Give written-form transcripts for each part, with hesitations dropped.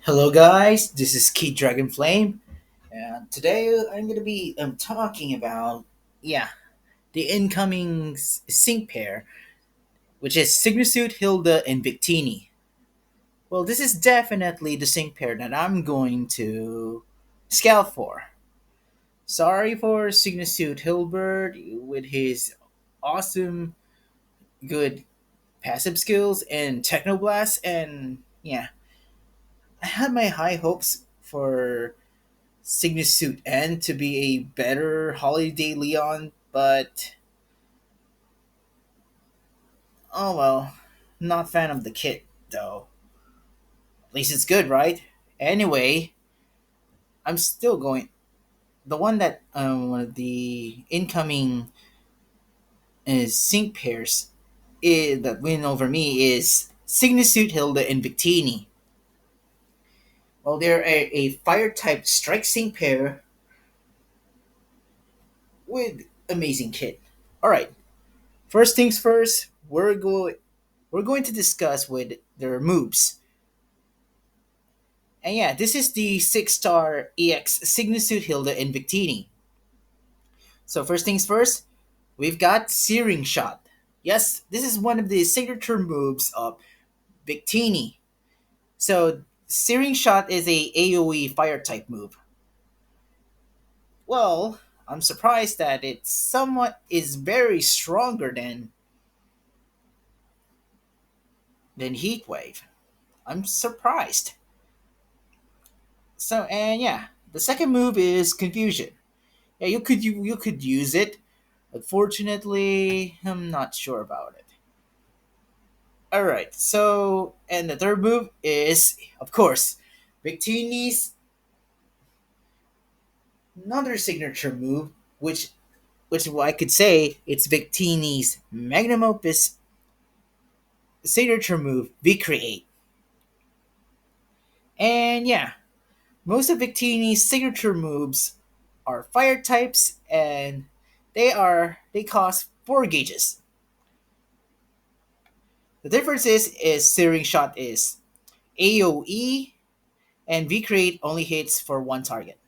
Hello, guys. This is Kieth Dragonflame, and today I'm going to be talking about the incoming sync pair, which is Sygna, Hilda, and Victini. Well, this is definitely the sync pair that I'm going to scout for. Sorry for Sygna Hilbert with his awesome, good passive skills and Technoblast, and I had my high hopes for Cygnus Suit N to be a better Holiday Leon, but oh well. Not fan of the kit though. At least it's good, right? Anyway, I'm still going. The one that one of the incoming sync pairs that win over me is Cygnus Suit Hilda and Victini. Well, they're a fire type strike sync pair with amazing kit. All right, first things first. We're going to discuss with their moves. And this is the 6-star EX Signisuit Hilda and Victini. So first things first, we've got Searing Shot. Yes, this is one of the signature moves of Victini. So Searing Shot is a AoE fire type move. Well, I'm surprised that it somewhat is very stronger than Heatwave. I'm surprised. So and the second move is Confusion. Yeah, you could use it. Unfortunately, I'm not sure about it. All right. So, and the third move is, of course, Victini's another signature move, which I could say it's Victini's magnum opus signature move, Recreate. And most of Victini's signature moves are fire types, and they cost 4 gauges. The difference is Searing Shot is AoE, and V-Create only hits for one target.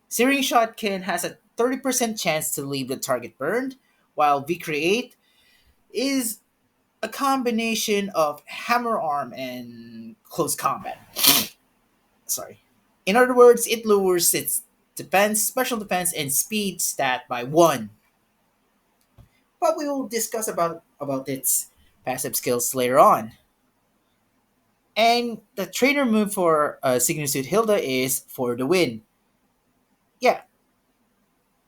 Searing Shot can has a 30% chance to leave the target burned, while V-Create is a combination of hammer arm and close combat. Sorry. In other words, it lowers its defense, special defense, and speed stat by 1. But we will discuss about its passive skills later on. And the trainer move for Signusuit Hilda is for the win. Yeah,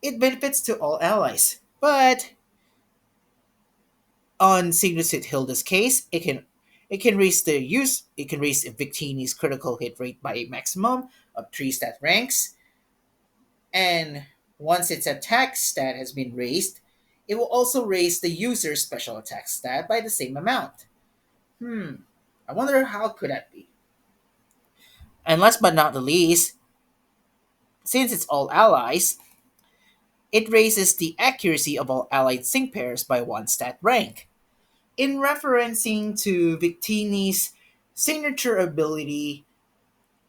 it benefits to all allies, but on Signusuit Hilda's case, it can raise Victini's critical hit rate by a maximum of 3 stat ranks, and once its attack stat has been raised, it will also raise the user's special attack stat by the same amount. I wonder how could that be? And last but not the least, since it's all allies, it raises the accuracy of all allied sync pairs by 1 stat rank. In referencing to Victini's signature ability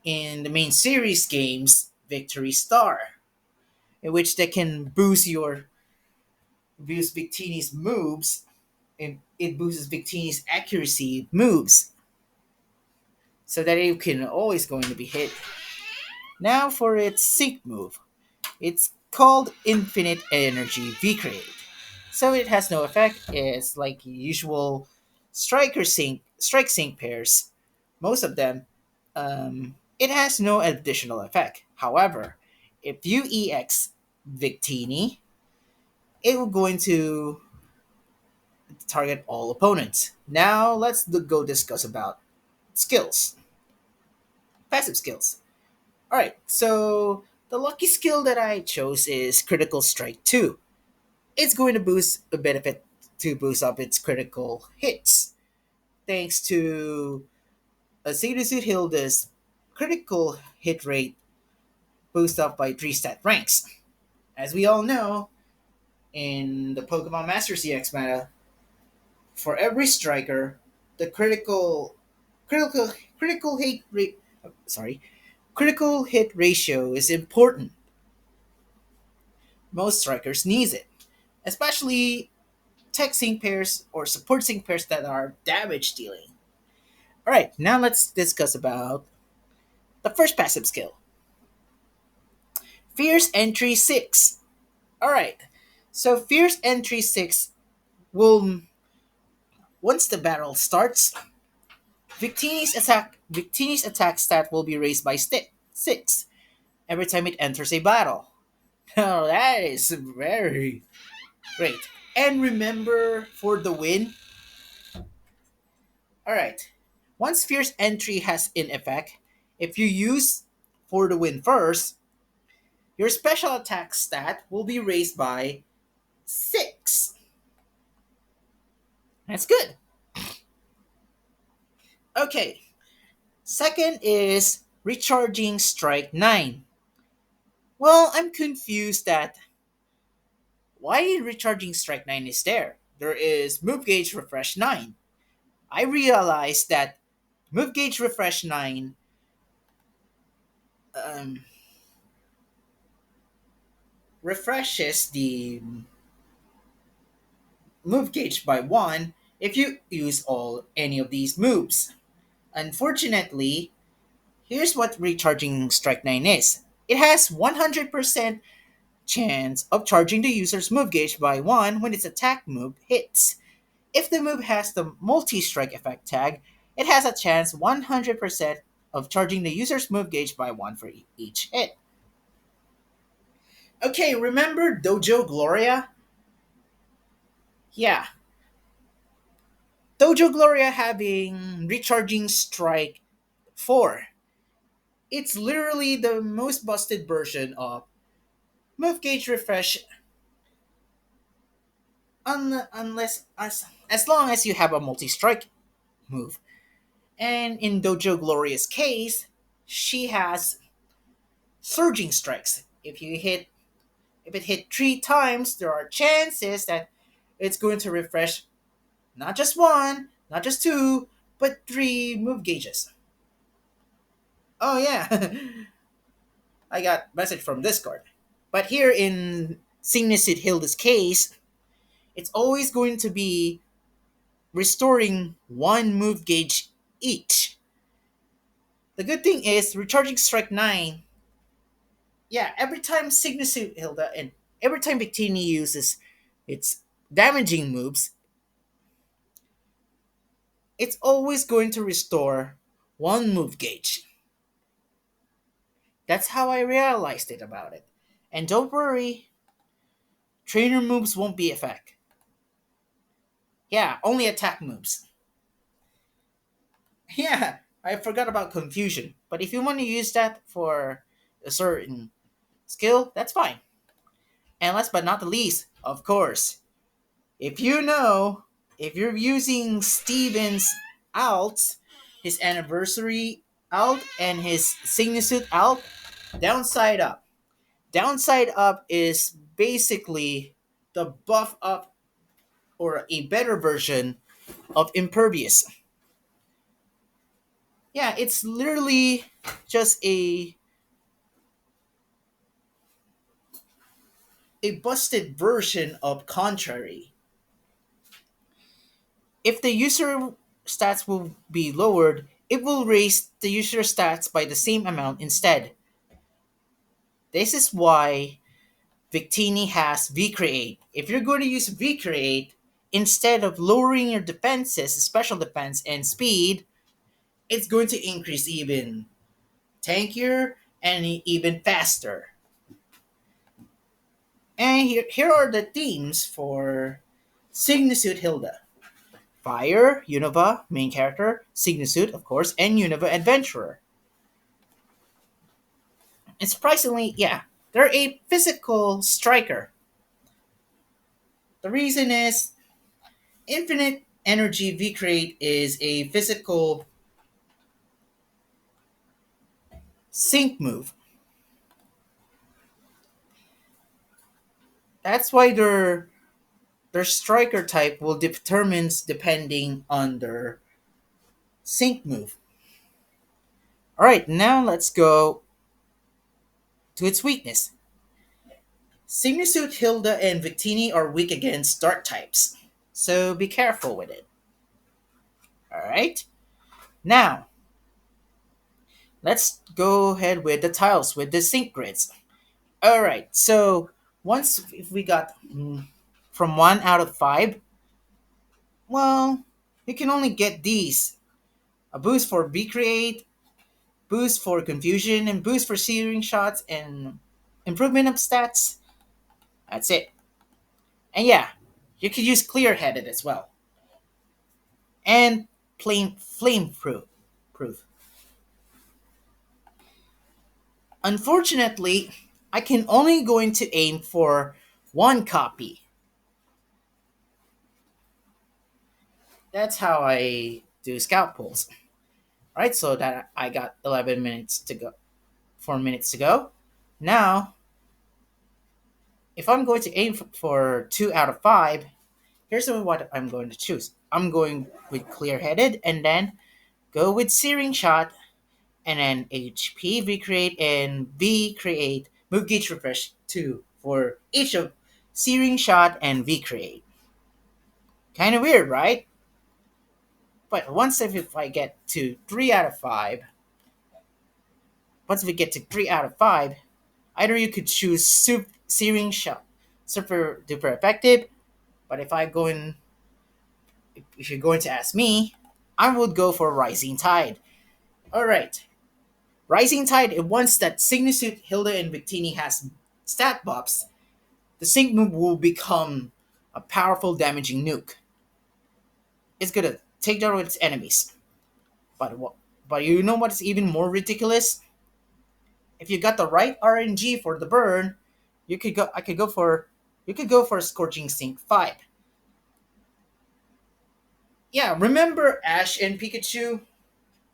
in the main series games, Victory Star, in which they can boost Victini's moves, and it boosts Victini's accuracy moves, so that it can always going to be hit. Now for its sync move. It's called Infinite Energy V-Create. So it has no effect. It's like usual strike sync pairs. Most of them, it has no additional effect. However, if you EX Victini, it will going to target all opponents. Now let's go discuss about skills, passive skills. All right, so the lucky skill that I chose is Critical Strike 2. It's going to boost a benefit to boost up its critical hits, thanks to a Suit Hilda's critical hit rate boost up by 3 stat ranks. As we all know, in the Pokemon Master CX meta, for every striker, the critical hit rate sorry, critical hit ratio is important. Most strikers needs it, especially tech sync pairs or support sync pairs that are damage dealing. All right, now let's discuss about the first passive skill, Fierce Entry 6. All right, so Fierce Entry 6 will, once the battle starts, Victini's attack stat will be raised by 6 every time it enters a battle. Oh, that is very great. And remember, for the win, alright, once Fierce Entry has in effect, if you use for the win first, your special attack stat will be raised by 6. That's good. Okay, second is Recharging Strike 9. Well, I'm confused that why Recharging Strike 9 is there. There is Move Gauge Refresh 9. I realized that Move Gauge Refresh 9 um, refreshes the move gauge by 1 if you use all any of these moves. Unfortunately, here's what Recharging Strike 9 is. It has 100% chance of charging the user's move gauge by 1 when its attack move hits. If the move has the multi-strike effect tag, it has a chance 100% of charging the user's move gauge by 1 for each hit. Okay, remember Dojo Gloria? Yeah, Dojo Gloria having Recharging Strike 4. It's literally the most busted version of Move Gauge Refresh unless as long as you have a multi-strike move. And in Dojo Gloria's case, she has surging strikes. If it hit 3 times, there are chances that it's going to refresh not just one, not just two, but 3 move gauges. Oh yeah, I got message from Discord. But here in Signisid Hilda's case, it's always going to be restoring 1 move gauge each. The good thing is recharging strike 9. Yeah, every time Signisid Hilda and every time Victini uses its damaging moves, it's always going to restore 1 move gauge. That's how I realized it about it. And don't worry, trainer moves won't be effect. Yeah, only attack moves. Yeah, I forgot about confusion. But if you want to use that for a certain skill, that's fine. And last but not the least, of course, if you know, if you're using Steven's alt, his anniversary alt, and his Signisuit alt, downside up. Downside up is basically the buff up or a better version of Impervious. Yeah, it's literally just a busted version of Contrary. If the user stats will be lowered, it will raise the user stats by the same amount instead. This is why Victini has VCreate. If you're going to use VCreate, instead of lowering your defenses, special defense, and speed, it's going to increase even tankier and even faster. And here are the themes for Signisuit Hilda. Fire, Unova, main character, Signisuit, of course, and Unova Adventurer. And surprisingly, yeah, they're a physical striker. The reason is Infinite Energy V-Create is a physical sync move. That's why their striker type will determines depending on their sync move. Alright, now let's go to its weakness. Sygna Suit, Hilda, and Victini are weak against dark types, so be careful with it. Alright? Now, let's go ahead with the tiles with the sync grids. Alright, so once if we got from 1 out of 5, well, you can only get these. A boost for B Create, boost for Confusion, and boost for Searing Shots, and improvement of stats. That's it. And yeah, you could use Clear Headed as well. And plain Flame Proof. Unfortunately, I can only going to aim for one copy. That's how I do scout pulls. Right, so that I got 11 minutes to go, 4 minutes to go. Now, if I'm going to aim for 2 out of 5, here's what I'm going to choose. I'm going with Clear Headed and then go with Searing Shot and then HP, V-Create, and V-Create, Move Gauge Refresh 2 for each of Searing Shot and V-Create. Kind of weird, right? But if I get to 3 out of 5, once we get to 3 out of 5, either you could choose Searing Shot, super duper effective, but if you're going to ask me, I would go for Rising Tide. Alright, Rising Tide, once that Sygna Suit, Hilda, and Victini has stat buffs, the sync move will become a powerful damaging nuke. It's gonna take down its enemies. But you know what's even more ridiculous? If you got the right RNG for the burn, you could go for Scorching Sync 5. Yeah, remember Ash and Pikachu?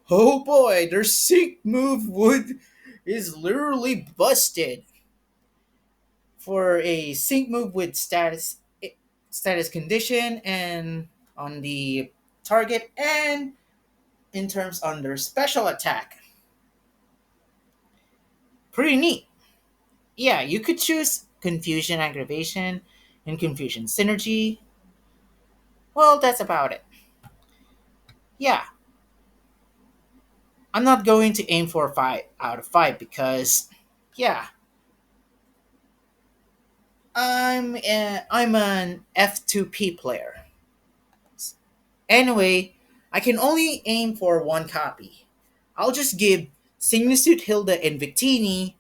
Oh boy, their sync move would is literally busted. For a sync move with status condition and on the target and in terms under special attack. Pretty neat. Yeah, you could choose confusion aggravation and confusion synergy. Well, that's about it. Yeah, I'm not going to aim for 5 out of 5 because yeah, I'm an F2P player. Anyway, I can only aim for one copy. I'll just give Signisuit Hilda and Victini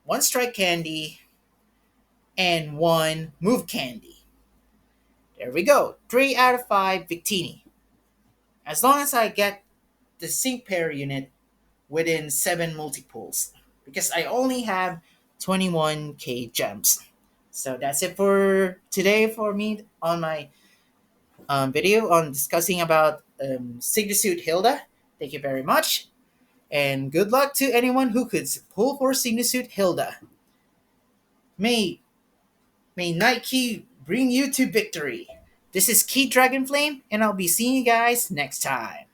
one strike candy and one move candy. There we go. 3 out of 5 Victini. As long as I get the sync pair unit within 7 multiples. Because I only have 21k gems. So that's it for today for me on my video on discussing about Signisuit Hilda. Thank you very much. And good luck to anyone who could pull for Signisuit Hilda. May Nike bring you to victory. This is Kieth Dragonflame, and I'll be seeing you guys next time.